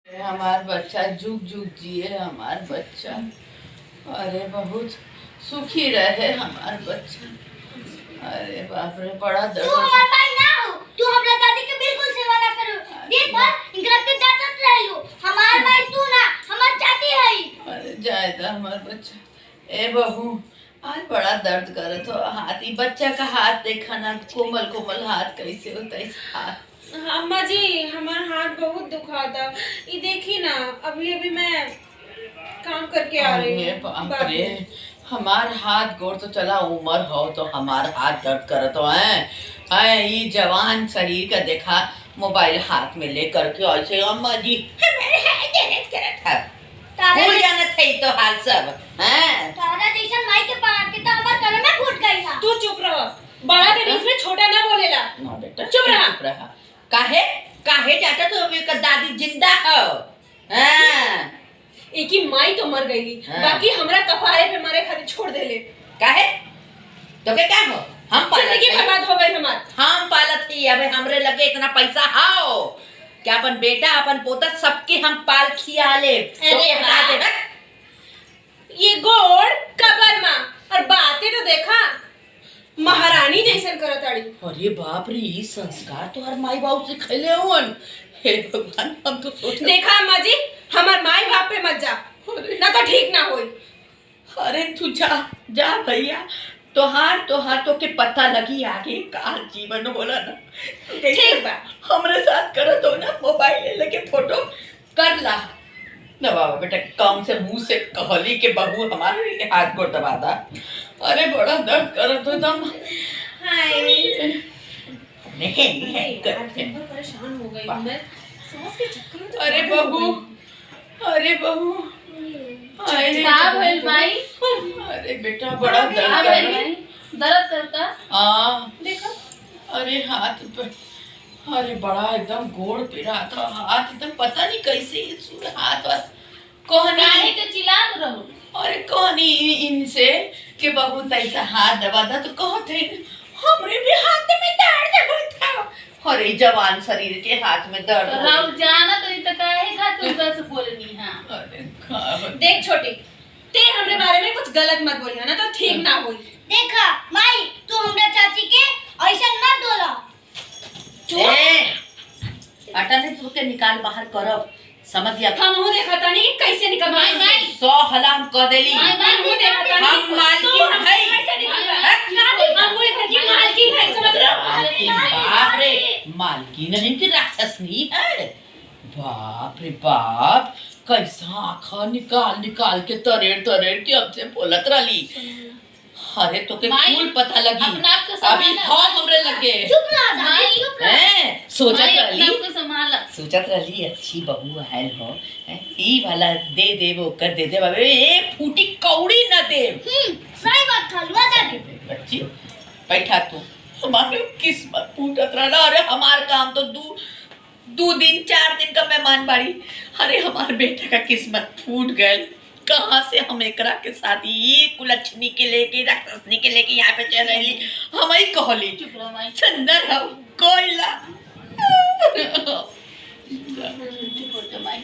हमार बच्चा जुग जुग जिए हमार बच्चा। अरे बहुत सुखी रहे हमार बच्चा। अरे बाप रे बड़ा तू दर्द। हमार भाई ना हो, तू हमरा दादी के बिल्कुल सेवा ना करो। दिन भर इनकरा के डांटत रहलो। हमार भाई तू ना, हमार चाची है। अरे जायदा हमार बच्चा। ए बहू आज बड़ा दर्द करत हो हाथ। ई बच्चा का हाथ देखा ना, कोमल कोमल हाथ कैसे होता है हाथ। अम्मा जी हमार हाथ बहुत दुखाता। ये देखी ना, अभी अभी मैं काम करके आ रही अरे हूँ। बाप रे हमार हाथ गोड़ तो चला उम्र हो तो हमार हाथ दर्द करत हो है। ये जवान शरीर का देखा मोबाइल हाथ में लेकर के ऐसे अम्मा जी हमारे हाथ दर्द करत है। भूल जाना थे तो हाल सब हैं। तारा जैसा माई के पार के तो हमार गले में फूट गई है। तू चुप रहो, बड़ा के बीच में छोटा ना बोलेला। ना बेटा चुप रहा। चुप रहा। काहे काहे जाता तो अभी का दादी जिंदा हो हैं। एक ही माई तो मर गई, हाँ। बाकी हमरा कपारे पे मरे खातिर छोड़ देले। काहे तो के क्या हो हम जिंदगी पालत बर्बाद हो गई हमार। हम पालत ही अबे हमरे लगे इतना पैसा हाओ क्या अपन बेटा अपन पोता सबके हम पाल खिया ले। अरे तो वाह। दे ये गोड़ कबर माँ और बातें तो देखा महारानी जैसन करत आड़ी। अरे बाप रे ये संस्कार तो हर माई बाप से खैले हुन। हे भगवान हम तो सोच देखा अम्मा जी, हमार माई बाप पे मत जा, ना तो ठीक ना होई। अरे तू जा जा भैया तोहार तो के पता लगी आगे का जीवन होला ना। ठीक बा। हमरे साथ करत हो ना मोबाइल ले लेके फोटो कर ला ना बाबा बेटा कम से मुंह से कहली के बहू हमारे हाथ को दबा दा। अरे बड़ा दर्द करत हो तुम। हाय नहीं करते। परेशान हो गई मैं, सांस के चक्कर में तो अरे पागल हो बहू गई। अरे बहू अरे का भइल माई? अरे बेटा बड़ा दर्द का कर भइल रहा माई? दर्द करता? हाँ देखो अरे हाथ पे अरे बड़ा एकदम गोड़ पिरा था हाथ एकदम पता नहीं कैसे ये हाथ बस काहे कोहनी। के चिल्लात रहो? अरे कोहनी इनसे कि बहुत ऐसा हाथ दबा था तो कहते हमरे भी हाथ में दर्द होता। अरे जवान शरीर के हाथ में दर्द हो। राव जाना तो इतना काहे खातिर बस बोलनी हां। अरे का देख छोटी, ते हमरे बारे में कुछ गलत मत बोलिया ना तो ठीक ना होई। देखा माई तू हमरा चाची के ऐसा मत बोला। आटा ने तो के निकाल बाहर करब समझ गया। हम हूं देखा तानी कि कैसे निकल माई, माई। 100 हलाम कर देली। माई हूं देखा तानी हम मालकिन है। कैसे निकल हम वो घर की मालकिन है, समझ रहे हो? मालकिन बाप रे मालकिन नहीं कि राक्षसनी है। बाप रे बाप कैसा आँखा निकाल निकाल के तरेड़ तरेड़ के हमसे बोलत रही। अरे तो के माई, फूल पता लगी अपना आप को अभी संभाला। हाँ हमरे लगे चुप रहा दादी माई, चुप रहा। हैं सोचत माई अपने रही आप को संभाला। सोचत रही अच्छी बहू है हो ई वाला दे दे वो कर दे दे बाबे ए फूटी कौड़ी न दे। सही बात खालुआ दादी। बच्ची बैठा तू हमारे किस्मत फूटत रहा। अरे हमार काम तो दो दिन 4 दिन का मेहमान बाड़ी। अरे हमार बेटा का किस्मत फूट गए। कहाँ से हम एकरा के साथ ये कुलच्छनी के लेके राक्षसनी के लेके यहाँ पे चल रही हम ही कहली चुप रहो माई। चंदन हम कोयला। चुप हो जा माई।